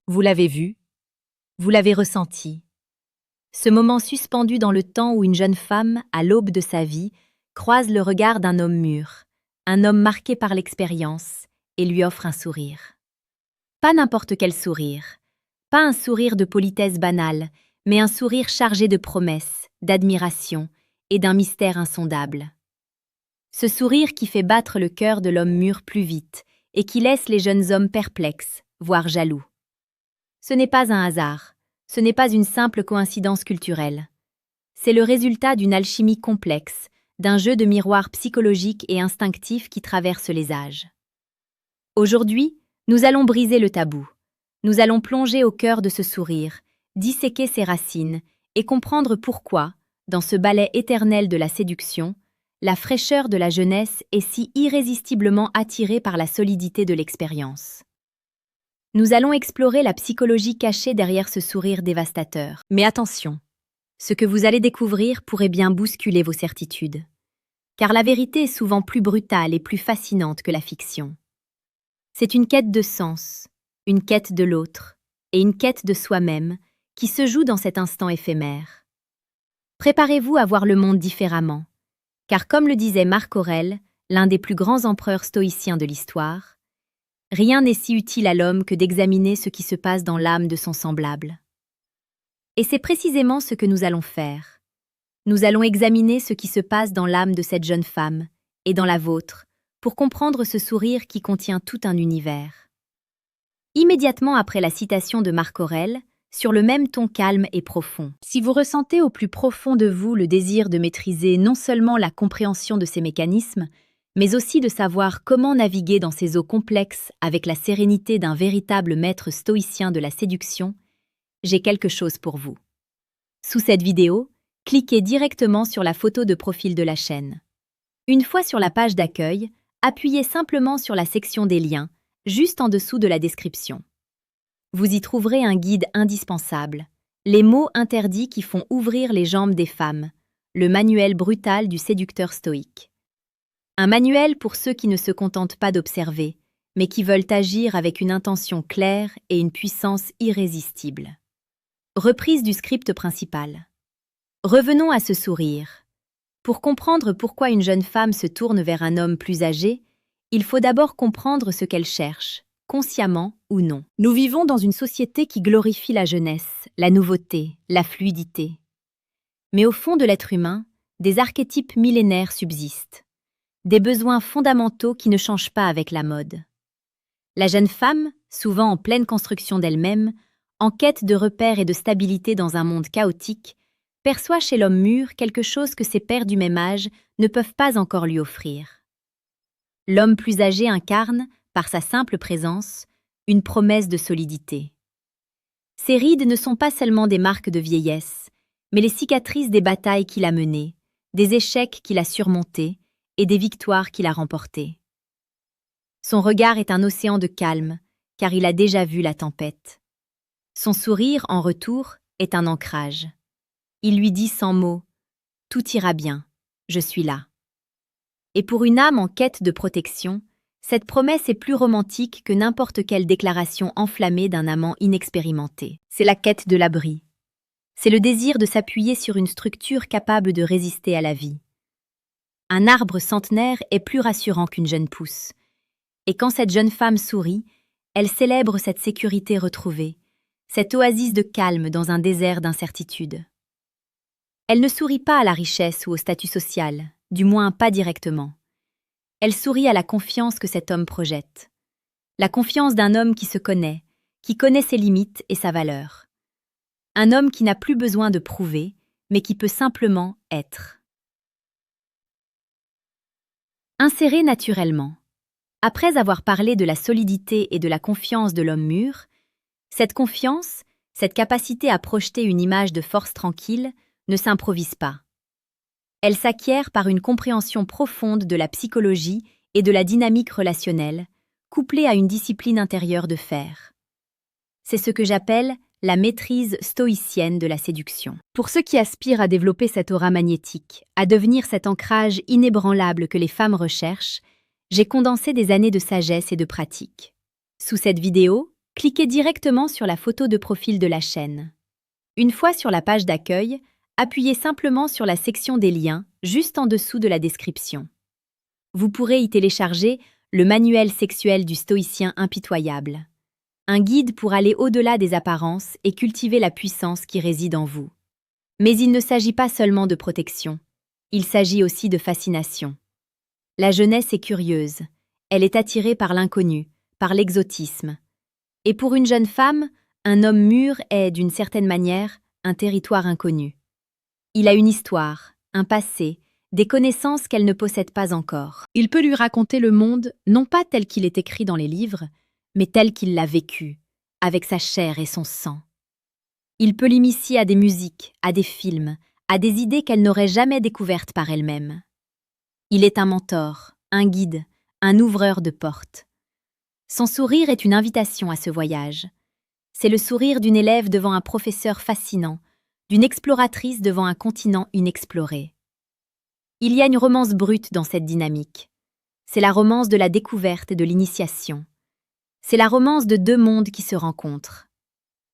Vous l'avez vu, vous l'avez ressenti. Ce moment suspendu dans le temps où une jeune femme, à l'aube de sa vie, croise le regard d'un homme mûr, un homme marqué par l'expérience, et lui offre un sourire. Pas n'importe quel sourire, pas un sourire de politesse banale, mais un sourire chargé de promesses, d'admiration et d'un mystère insondable. Ce sourire qui fait battre le cœur de l'homme mûr plus vite et qui laisse les jeunes hommes perplexes, voire jaloux. Ce n'est pas un hasard, ce n'est pas une simple coïncidence culturelle. C'est le résultat d'une alchimie complexe, d'un jeu de miroirs psychologiques et instinctifs qui traverse les âges. Aujourd'hui, nous allons briser le tabou. Nous allons plonger au cœur de ce sourire, disséquer ses racines et comprendre pourquoi, dans ce ballet éternel de la séduction, la fraîcheur de la jeunesse est si irrésistiblement attirée par la solidité de l'expérience. Nous allons explorer la psychologie cachée derrière ce sourire dévastateur. Mais attention, ce que vous allez découvrir pourrait bien bousculer vos certitudes. Car la vérité est souvent plus brutale et plus fascinante que la fiction. C'est une quête de sens, une quête de l'autre, et une quête de soi-même qui se joue dans cet instant éphémère. Préparez-vous à voir le monde différemment, car comme le disait Marc Aurèle, l'un des plus grands empereurs stoïciens de l'histoire, rien n'est si utile à l'homme que d'examiner ce qui se passe dans l'âme de son semblable. Et c'est précisément ce que nous allons faire. Nous allons examiner ce qui se passe dans l'âme de cette jeune femme, et dans la vôtre, pour comprendre ce sourire qui contient tout un univers. Immédiatement après la citation de Marc Aurèle, sur le même ton calme et profond. Si vous ressentez au plus profond de vous le désir de maîtriser non seulement la compréhension de ces mécanismes, mais aussi de savoir comment naviguer dans ces eaux complexes avec la sérénité d'un véritable maître stoïcien de la séduction, j'ai quelque chose pour vous. Sous cette vidéo, cliquez directement sur la photo de profil de la chaîne. Une fois sur la page d'accueil, appuyez simplement sur la section des liens, juste en dessous de la description. Vous y trouverez un guide indispensable, les mots interdits qui font ouvrir les jambes des femmes, le manuel brutal du séducteur stoïque. Un manuel pour ceux qui ne se contentent pas d'observer, mais qui veulent agir avec une intention claire et une puissance irrésistible. Reprise du script principal. Revenons à ce sourire. Pour comprendre pourquoi une jeune femme se tourne vers un homme plus âgé, il faut d'abord comprendre ce qu'elle cherche, consciemment ou non. Nous vivons dans une société qui glorifie la jeunesse, la nouveauté, la fluidité. Mais au fond de l'être humain, des archétypes millénaires subsistent. Des besoins fondamentaux qui ne changent pas avec la mode. La jeune femme, souvent en pleine construction d'elle-même, en quête de repères et de stabilité dans un monde chaotique, perçoit chez l'homme mûr quelque chose que ses pairs du même âge ne peuvent pas encore lui offrir. L'homme plus âgé incarne, par sa simple présence, une promesse de solidité. Ses rides ne sont pas seulement des marques de vieillesse, mais les cicatrices des batailles qu'il a menées, des échecs qu'il a surmontés et des victoires qu'il a remportées. Son regard est un océan de calme, car il a déjà vu la tempête. Son sourire, en retour, est un ancrage. Il lui dit sans mots « Tout ira bien, je suis là ». Et pour une âme en quête de protection, cette promesse est plus romantique que n'importe quelle déclaration enflammée d'un amant inexpérimenté. C'est la quête de l'abri. C'est le désir de s'appuyer sur une structure capable de résister à la vie. Un arbre centenaire est plus rassurant qu'une jeune pousse. Et quand cette jeune femme sourit, elle célèbre cette sécurité retrouvée, cette oasis de calme dans un désert d'incertitude. Elle ne sourit pas à la richesse ou au statut social, du moins pas directement. Elle sourit à la confiance que cet homme projette. La confiance d'un homme qui se connaît, qui connaît ses limites et sa valeur. Un homme qui n'a plus besoin de prouver, mais qui peut simplement être. Insérer naturellement. Après avoir parlé de la solidité et de la confiance de l'homme mûr, cette confiance, cette capacité à projeter une image de force tranquille, ne s'improvise pas. Elle s'acquiert par une compréhension profonde de la psychologie et de la dynamique relationnelle, couplée à une discipline intérieure de fer. C'est ce que j'appelle la maîtrise stoïcienne de la séduction. Pour ceux qui aspirent à développer cette aura magnétique, à devenir cet ancrage inébranlable que les femmes recherchent, j'ai condensé des années de sagesse et de pratique. Sous cette vidéo, cliquez directement sur la photo de profil de la chaîne. Une fois sur la page d'accueil, appuyez simplement sur la section des liens, juste en dessous de la description. Vous pourrez y télécharger le manuel sexuel du stoïcien impitoyable. Un guide pour aller au-delà des apparences et cultiver la puissance qui réside en vous. Mais il ne s'agit pas seulement de protection, il s'agit aussi de fascination. La jeunesse est curieuse, elle est attirée par l'inconnu, par l'exotisme. Et pour une jeune femme, un homme mûr est, d'une certaine manière, un territoire inconnu. Il a une histoire, un passé, des connaissances qu'elle ne possède pas encore. Il peut lui raconter le monde, non pas tel qu'il est écrit dans les livres, mais tel qu'il l'a vécu, avec sa chair et son sang. Il peut l'initier à des musiques, à des films, à des idées qu'elle n'aurait jamais découvertes par elle-même. Il est un mentor, un guide, un ouvreur de portes. Son sourire est une invitation à ce voyage. C'est le sourire d'une élève devant un professeur fascinant, d'une exploratrice devant un continent inexploré. Il y a une romance brute dans cette dynamique. C'est la romance de la découverte et de l'initiation. C'est la romance de deux mondes qui se rencontrent.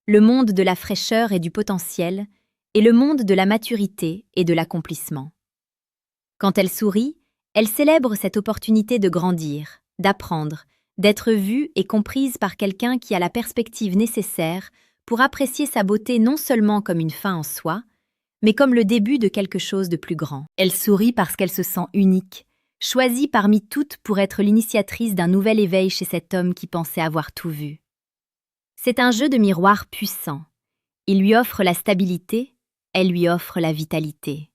Le monde de la fraîcheur et du potentiel, et le monde de la maturité et de l'accomplissement. Quand elle sourit, elle célèbre cette opportunité de grandir, d'apprendre, d'être vue et comprise par quelqu'un qui a la perspective nécessaire pour apprécier sa beauté non seulement comme une fin en soi, mais comme le début de quelque chose de plus grand. Elle sourit parce qu'elle se sent unique, choisie parmi toutes pour être l'initiatrice d'un nouvel éveil chez cet homme qui pensait avoir tout vu. C'est un jeu de miroir puissant. Il lui offre la stabilité, elle lui offre la vitalité.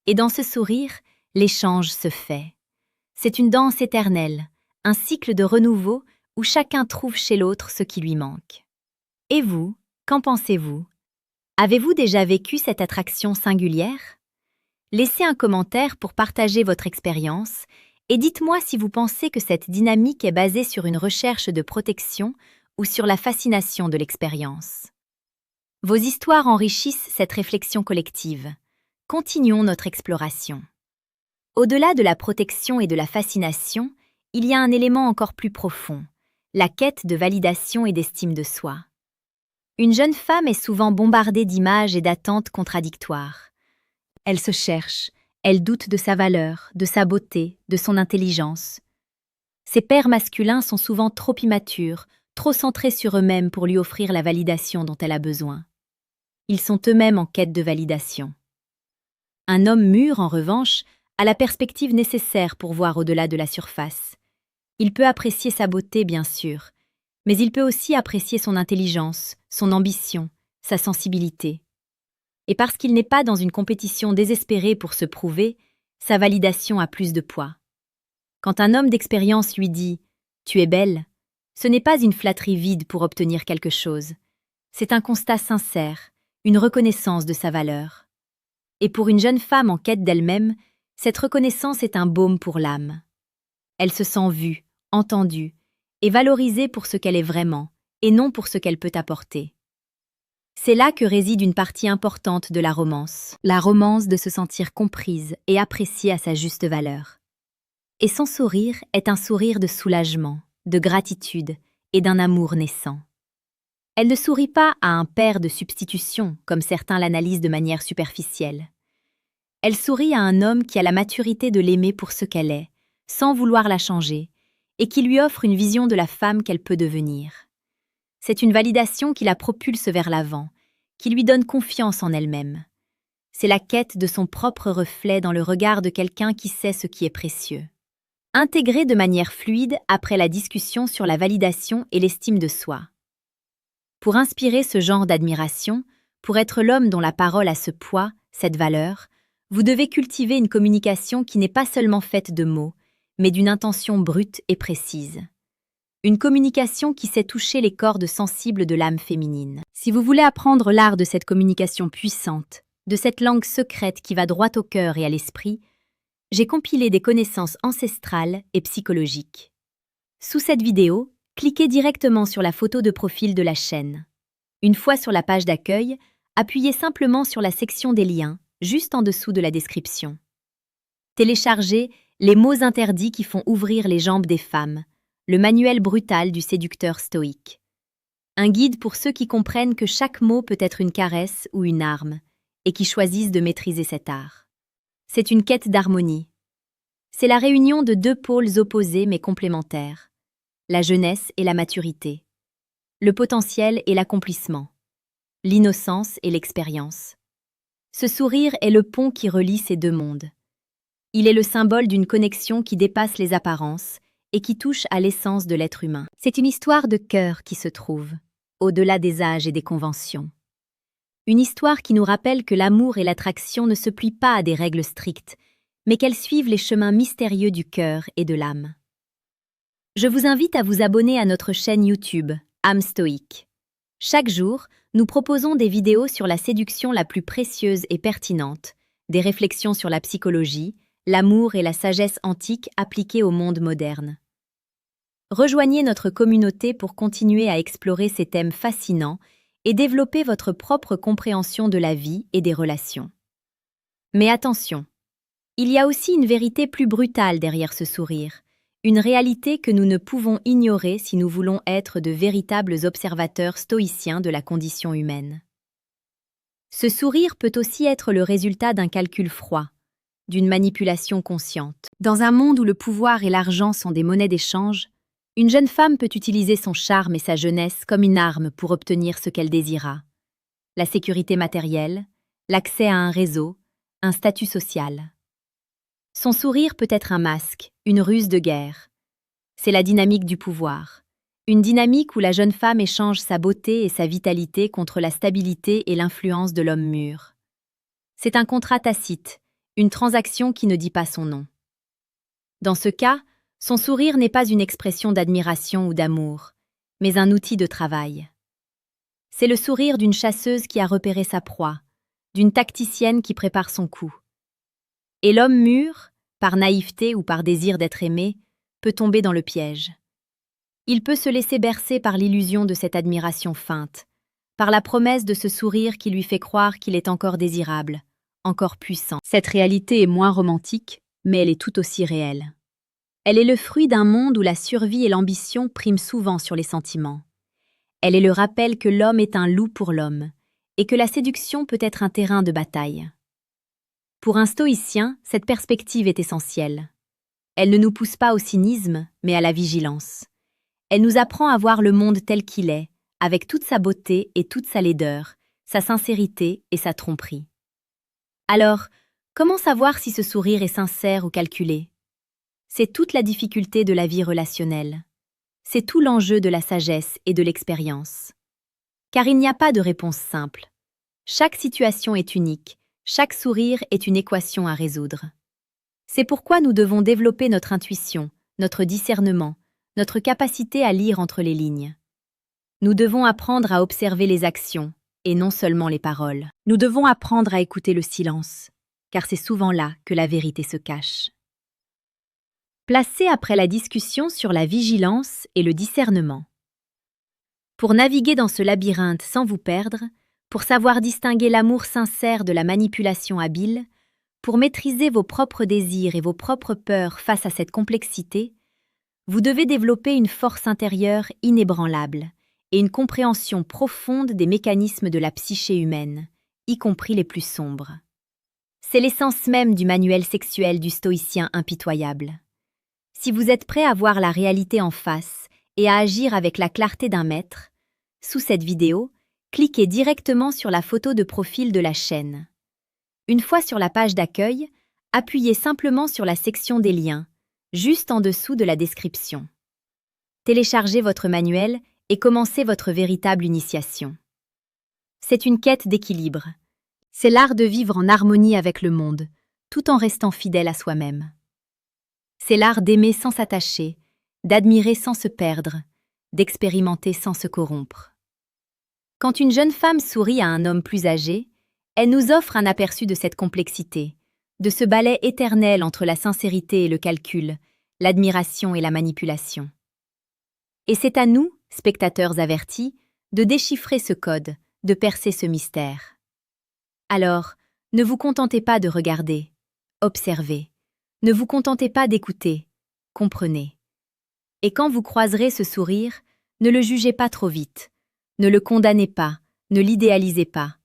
Et dans ce sourire, l'échange se fait. C'est une danse éternelle, un cycle de renouveau où chacun trouve chez l'autre ce qui lui manque. Et vous, qu'en pensez-vous? Avez-vous déjà vécu cette attraction singulière? Laissez un commentaire pour partager votre expérience et dites-moi si vous pensez que cette dynamique est basée sur une recherche de protection ou sur la fascination de l'expérience. Vos histoires enrichissent cette réflexion collective. Continuons notre exploration. Au-delà de la protection et de la fascination, il y a un élément encore plus profond, la quête de validation et d'estime de soi. Une jeune femme est souvent bombardée d'images et d'attentes contradictoires. Elle se cherche, elle doute de sa valeur, de sa beauté, de son intelligence. Ses pairs masculins sont souvent trop immatures, trop centrés sur eux-mêmes pour lui offrir la validation dont elle a besoin. Ils sont eux-mêmes en quête de validation. Un homme mûr, en revanche, a la perspective nécessaire pour voir au-delà de la surface. Il peut apprécier sa beauté, bien sûr, mais il peut aussi apprécier son intelligence, son ambition, sa sensibilité. Et parce qu'il n'est pas dans une compétition désespérée pour se prouver, sa validation a plus de poids. Quand un homme d'expérience lui dit « Tu es belle », ce n'est pas une flatterie vide pour obtenir quelque chose. C'est un constat sincère, une reconnaissance de sa valeur. Et pour une jeune femme en quête d'elle-même, cette reconnaissance est un baume pour l'âme. Elle se sent vue, entendue, et valorisée pour ce qu'elle est vraiment, et non pour ce qu'elle peut apporter. C'est là que réside une partie importante de la romance de se sentir comprise et appréciée à sa juste valeur. Et son sourire est un sourire de soulagement, de gratitude et d'un amour naissant. Elle ne sourit pas à un père de substitution, comme certains l'analysent de manière superficielle. Elle sourit à un homme qui a la maturité de l'aimer pour ce qu'elle est, sans vouloir la changer, et qui lui offre une vision de la femme qu'elle peut devenir. C'est une validation qui la propulse vers l'avant, qui lui donne confiance en elle-même. C'est la quête de son propre reflet dans le regard de quelqu'un qui sait ce qui est précieux. Intégrée de manière fluide après la discussion sur la validation et l'estime de soi. Pour inspirer ce genre d'admiration, pour être l'homme dont la parole a ce poids, cette valeur, vous devez cultiver une communication qui n'est pas seulement faite de mots, mais d'une intention brute et précise. Une communication qui sait toucher les cordes sensibles de l'âme féminine. Si vous voulez apprendre l'art de cette communication puissante, de cette langue secrète qui va droit au cœur et à l'esprit, j'ai compilé des connaissances ancestrales et psychologiques. Sous cette vidéo, cliquez directement sur la photo de profil de la chaîne. Une fois sur la page d'accueil, appuyez simplement sur la section des liens, juste en dessous de la description. Téléchargez Les mots interdits qui font ouvrir les jambes des femmes, le manuel brutal du séducteur stoïque. Un guide pour ceux qui comprennent que chaque mot peut être une caresse ou une arme, et qui choisissent de maîtriser cet art. C'est une quête d'harmonie. C'est la réunion de deux pôles opposés mais complémentaires, la jeunesse et la maturité, le potentiel et l'accomplissement, l'innocence et l'expérience. Ce sourire est le pont qui relie ces deux mondes. Il est le symbole d'une connexion qui dépasse les apparences et qui touche à l'essence de l'être humain. C'est une histoire de cœur qui se trouve, au-delà des âges et des conventions. Une histoire qui nous rappelle que l'amour et l'attraction ne se plient pas à des règles strictes, mais qu'elles suivent les chemins mystérieux du cœur et de l'âme. Je vous invite à vous abonner à notre chaîne YouTube, âme stoïque. Chaque jour, nous proposons des vidéos sur la séduction la plus précieuse et pertinente, des réflexions sur la psychologie, l'amour et la sagesse antique appliquées au monde moderne. Rejoignez notre communauté pour continuer à explorer ces thèmes fascinants et développer votre propre compréhension de la vie et des relations. Mais attention, il y a aussi une vérité plus brutale derrière ce sourire, une réalité que nous ne pouvons ignorer si nous voulons être de véritables observateurs stoïciens de la condition humaine. Ce sourire peut aussi être le résultat d'un calcul froid, d'une manipulation consciente. Dans un monde où le pouvoir et l'argent sont des monnaies d'échange, une jeune femme peut utiliser son charme et sa jeunesse comme une arme pour obtenir ce qu'elle désira. La sécurité matérielle, l'accès à un réseau, un statut social. Son sourire peut être un masque, une ruse de guerre. C'est la dynamique du pouvoir. Une dynamique où la jeune femme échange sa beauté et sa vitalité contre la stabilité et l'influence de l'homme mûr. C'est un contrat tacite, une transaction qui ne dit pas son nom. Dans ce cas, son sourire n'est pas une expression d'admiration ou d'amour, mais un outil de travail. C'est le sourire d'une chasseuse qui a repéré sa proie, d'une tacticienne qui prépare son coup. Et l'homme mûr, par naïveté ou par désir d'être aimé, peut tomber dans le piège. Il peut se laisser bercer par l'illusion de cette admiration feinte, par la promesse de ce sourire qui lui fait croire qu'il est encore désirable, encore puissant. Cette réalité est moins romantique, mais elle est tout aussi réelle. Elle est le fruit d'un monde où la survie et l'ambition priment souvent sur les sentiments. Elle est le rappel que l'homme est un loup pour l'homme, et que la séduction peut être un terrain de bataille. Pour un stoïcien, cette perspective est essentielle. Elle ne nous pousse pas au cynisme, mais à la vigilance. Elle nous apprend à voir le monde tel qu'il est, avec toute sa beauté et toute sa laideur, sa sincérité et sa tromperie. Alors, comment savoir si ce sourire est sincère ou calculé? C'est toute la difficulté de la vie relationnelle. C'est tout l'enjeu de la sagesse et de l'expérience. Car il n'y a pas de réponse simple. Chaque situation est unique, chaque sourire est une équation à résoudre. C'est pourquoi nous devons développer notre intuition, notre discernement, notre capacité à lire entre les lignes. Nous devons apprendre à observer les actions, et non seulement les paroles. Nous devons apprendre à écouter le silence, car c'est souvent là que la vérité se cache. Placé après la discussion sur la vigilance et le discernement. Pour naviguer dans ce labyrinthe sans vous perdre, pour savoir distinguer l'amour sincère de la manipulation habile, pour maîtriser vos propres désirs et vos propres peurs face à cette complexité, vous devez développer une force intérieure inébranlable et une compréhension profonde des mécanismes de la psyché humaine, y compris les plus sombres. C'est l'essence même du manuel sexuel du stoïcien impitoyable. Si vous êtes prêt à voir la réalité en face et à agir avec la clarté d'un maître, sous cette vidéo, cliquez directement sur la photo de profil de la chaîne. Une fois sur la page d'accueil, appuyez simplement sur la section des liens, juste en dessous de la description. Téléchargez votre manuel et commencez votre véritable initiation. C'est une quête d'équilibre. C'est l'art de vivre en harmonie avec le monde, tout en restant fidèle à soi-même. C'est l'art d'aimer sans s'attacher, d'admirer sans se perdre, d'expérimenter sans se corrompre. Quand une jeune femme sourit à un homme plus âgé, elle nous offre un aperçu de cette complexité, de ce ballet éternel entre la sincérité et le calcul, l'admiration et la manipulation. Et c'est à nous, spectateurs avertis, de déchiffrer ce code, de percer ce mystère. Alors, ne vous contentez pas de regarder, observez. Ne vous contentez pas d'écouter, comprenez. Et quand vous croiserez ce sourire, ne le jugez pas trop vite. Ne le condamnez pas, ne l'idéalisez pas.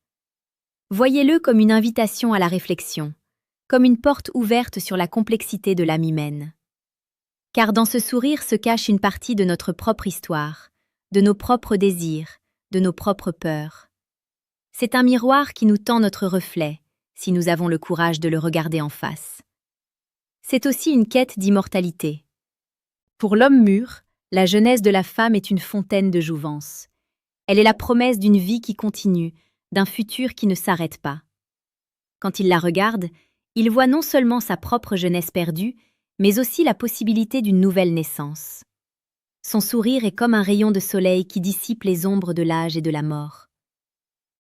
Voyez-le comme une invitation à la réflexion, comme une porte ouverte sur la complexité de l'âme humaine. Car dans ce sourire se cache une partie de notre propre histoire, de nos propres désirs, de nos propres peurs. C'est un miroir qui nous tend notre reflet, si nous avons le courage de le regarder en face. C'est aussi une quête d'immortalité. Pour l'homme mûr, la jeunesse de la femme est une fontaine de jouvence. Elle est la promesse d'une vie qui continue, d'un futur qui ne s'arrête pas. Quand il la regarde, il voit non seulement sa propre jeunesse perdue, mais aussi la possibilité d'une nouvelle naissance. Son sourire est comme un rayon de soleil qui dissipe les ombres de l'âge et de la mort.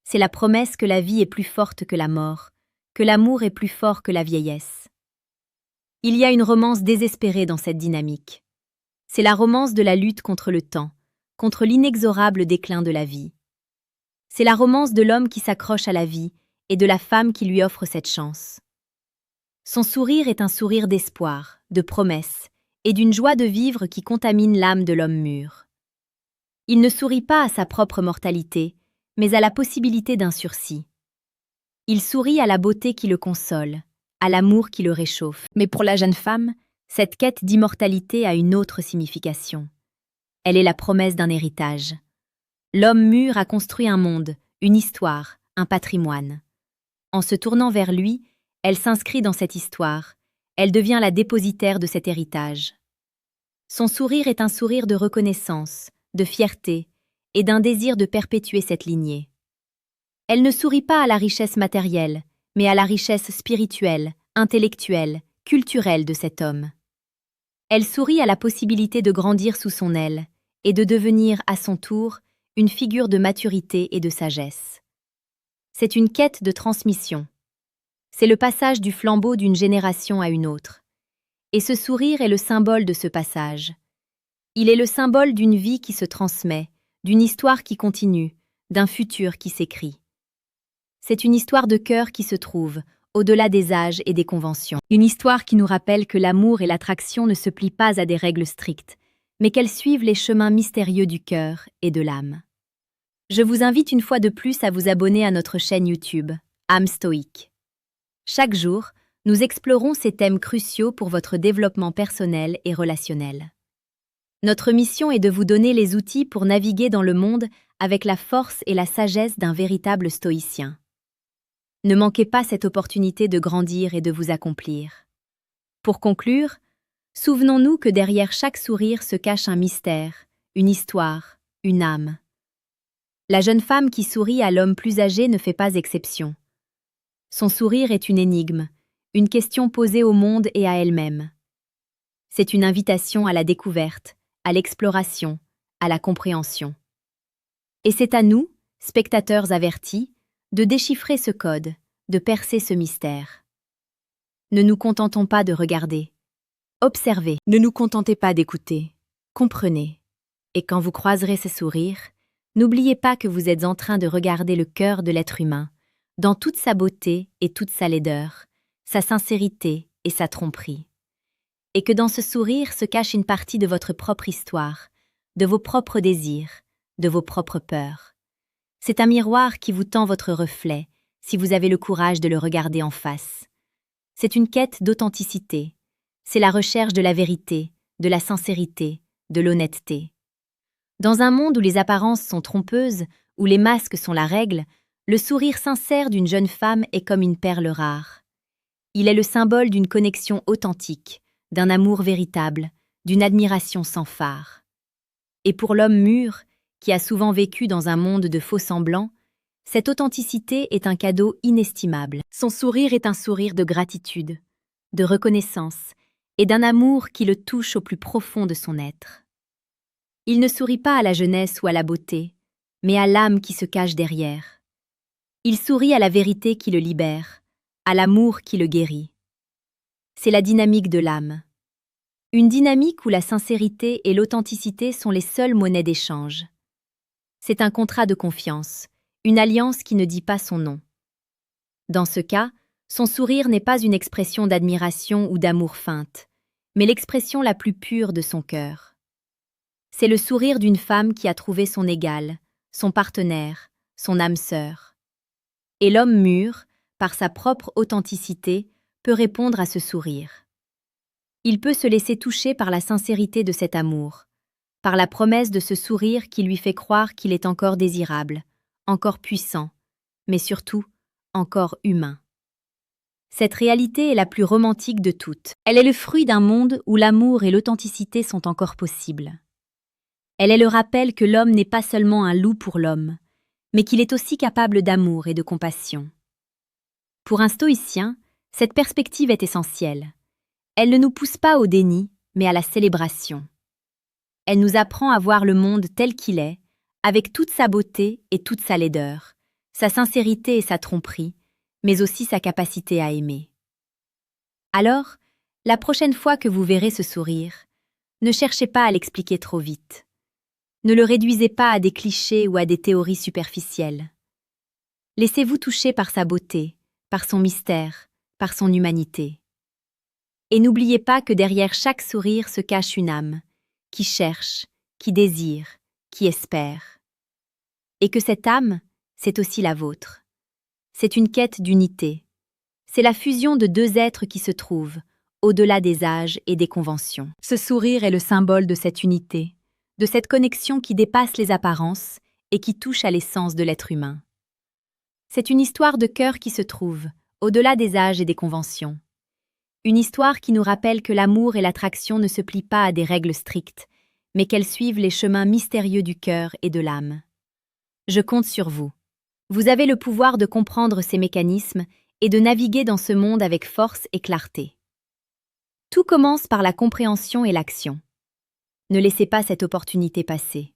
C'est la promesse que la vie est plus forte que la mort, que l'amour est plus fort que la vieillesse. Il y a une romance désespérée dans cette dynamique. C'est la romance de la lutte contre le temps, contre l'inexorable déclin de la vie. C'est la romance de l'homme qui s'accroche à la vie et de la femme qui lui offre cette chance. Son sourire est un sourire d'espoir, de promesse et d'une joie de vivre qui contamine l'âme de l'homme mûr. Il ne sourit pas à sa propre mortalité, mais à la possibilité d'un sursis. Il sourit à la beauté qui le console, à l'amour qui le réchauffe. Mais pour la jeune femme, cette quête d'immortalité a une autre signification. Elle est la promesse d'un héritage. L'homme mûr a construit un monde, une histoire, un patrimoine. En se tournant vers lui, elle s'inscrit dans cette histoire, elle devient la dépositaire de cet héritage. Son sourire est un sourire de reconnaissance, de fierté et d'un désir de perpétuer cette lignée. Elle ne sourit pas à la richesse matérielle, mais à la richesse spirituelle, intellectuelle, culturelle de cet homme. Elle sourit à la possibilité de grandir sous son aile et de devenir, à son tour, une figure de maturité et de sagesse. C'est une quête de transmission. C'est le passage du flambeau d'une génération à une autre. Et ce sourire est le symbole de ce passage. Il est le symbole d'une vie qui se transmet, d'une histoire qui continue, d'un futur qui s'écrit. C'est une histoire de cœur qui se trouve, au-delà des âges et des conventions. Une histoire qui nous rappelle que l'amour et l'attraction ne se plient pas à des règles strictes, mais qu'elles suivent les chemins mystérieux du cœur et de l'âme. Je vous invite une fois de plus à vous abonner à notre chaîne YouTube, Âme Stoïque. Chaque jour, nous explorons ces thèmes cruciaux pour votre développement personnel et relationnel. Notre mission est de vous donner les outils pour naviguer dans le monde avec la force et la sagesse d'un véritable stoïcien. Ne manquez pas cette opportunité de grandir et de vous accomplir. Pour conclure, souvenons-nous que derrière chaque sourire se cache un mystère, une histoire, une âme. La jeune femme qui sourit à l'homme plus âgé ne fait pas exception. Son sourire est une énigme, une question posée au monde et à elle-même. C'est une invitation à la découverte, à l'exploration, à la compréhension. Et c'est à nous, spectateurs avertis, de déchiffrer ce code, de percer ce mystère. Ne nous contentons pas de regarder. Observez, ne nous contentez pas d'écouter. Comprenez. Et quand vous croiserez ce sourire, n'oubliez pas que vous êtes en train de regarder le cœur de l'être humain, dans toute sa beauté et toute sa laideur, sa sincérité et sa tromperie. Et que dans ce sourire se cache une partie de votre propre histoire, de vos propres désirs, de vos propres peurs. C'est un miroir qui vous tend votre reflet, si vous avez le courage de le regarder en face. C'est une quête d'authenticité. C'est la recherche de la vérité, de la sincérité, de l'honnêteté. Dans un monde où les apparences sont trompeuses, où les masques sont la règle, le sourire sincère d'une jeune femme est comme une perle rare. Il est le symbole d'une connexion authentique, d'un amour véritable, d'une admiration sans fard. Et pour l'homme mûr, qui a souvent vécu dans un monde de faux-semblants, cette authenticité est un cadeau inestimable. Son sourire est un sourire de gratitude, de reconnaissance et d'un amour qui le touche au plus profond de son être. Il ne sourit pas à la jeunesse ou à la beauté, mais à l'âme qui se cache derrière. Il sourit à la vérité qui le libère, à l'amour qui le guérit. C'est la dynamique de l'âme. Une dynamique où la sincérité et l'authenticité sont les seules monnaies d'échange. C'est un contrat de confiance, une alliance qui ne dit pas son nom. Dans ce cas, son sourire n'est pas une expression d'admiration ou d'amour feinte, mais l'expression la plus pure de son cœur. C'est le sourire d'une femme qui a trouvé son égal, son partenaire, son âme sœur. Et l'homme mûr, par sa propre authenticité, peut répondre à ce sourire. Il peut se laisser toucher par la sincérité de cet amour, par la promesse de ce sourire qui lui fait croire qu'il est encore désirable, encore puissant, mais surtout, encore humain. Cette réalité est la plus romantique de toutes. Elle est le fruit d'un monde où l'amour et l'authenticité sont encore possibles. Elle est le rappel que l'homme n'est pas seulement un loup pour l'homme, mais qu'il est aussi capable d'amour et de compassion. Pour un stoïcien, cette perspective est essentielle. Elle ne nous pousse pas au déni, mais à la célébration. Elle nous apprend à voir le monde tel qu'il est, avec toute sa beauté et toute sa laideur, sa sincérité et sa tromperie, mais aussi sa capacité à aimer. Alors, la prochaine fois que vous verrez ce sourire, ne cherchez pas à l'expliquer trop vite. Ne le réduisez pas à des clichés ou à des théories superficielles. Laissez-vous toucher par sa beauté, par son mystère, par son humanité. Et n'oubliez pas que derrière chaque sourire se cache une âme, qui cherche, qui désire, qui espère. Et que cette âme, c'est aussi la vôtre. C'est une quête d'unité. C'est la fusion de deux êtres qui se trouvent, au-delà des âges et des conventions. Ce sourire est le symbole de cette unité, de cette connexion qui dépasse les apparences et qui touche à l'essence de l'être humain. C'est une histoire de cœur qui se trouve, au-delà des âges et des conventions. Une histoire qui nous rappelle que l'amour et l'attraction ne se plient pas à des règles strictes, mais qu'elles suivent les chemins mystérieux du cœur et de l'âme. Je compte sur vous. Vous avez le pouvoir de comprendre ces mécanismes et de naviguer dans ce monde avec force et clarté. Tout commence par la compréhension et l'action. Ne laissez pas cette opportunité passer.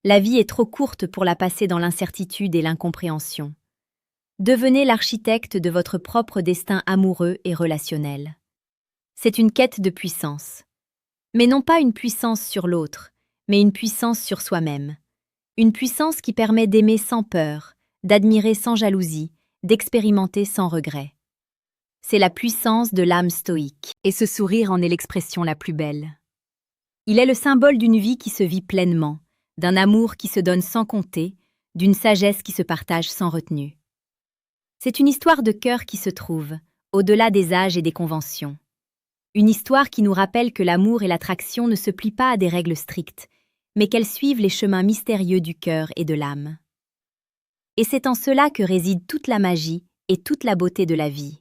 La vie est trop courte pour la passer dans l'incertitude et l'incompréhension. Devenez l'architecte de votre propre destin amoureux et relationnel. C'est une quête de puissance. Mais non pas une puissance sur l'autre, mais une puissance sur soi-même. Une puissance qui permet d'aimer sans peur, d'admirer sans jalousie, d'expérimenter sans regret. C'est la puissance de l'âme stoïque, et ce sourire en est l'expression la plus belle. Il est le symbole d'une vie qui se vit pleinement, d'un amour qui se donne sans compter, d'une sagesse qui se partage sans retenue. C'est une histoire de cœur qui se trouve, au-delà des âges et des conventions. Une histoire qui nous rappelle que l'amour et l'attraction ne se plient pas à des règles strictes, mais qu'elles suivent les chemins mystérieux du cœur et de l'âme. Et c'est en cela que réside toute la magie et toute la beauté de la vie.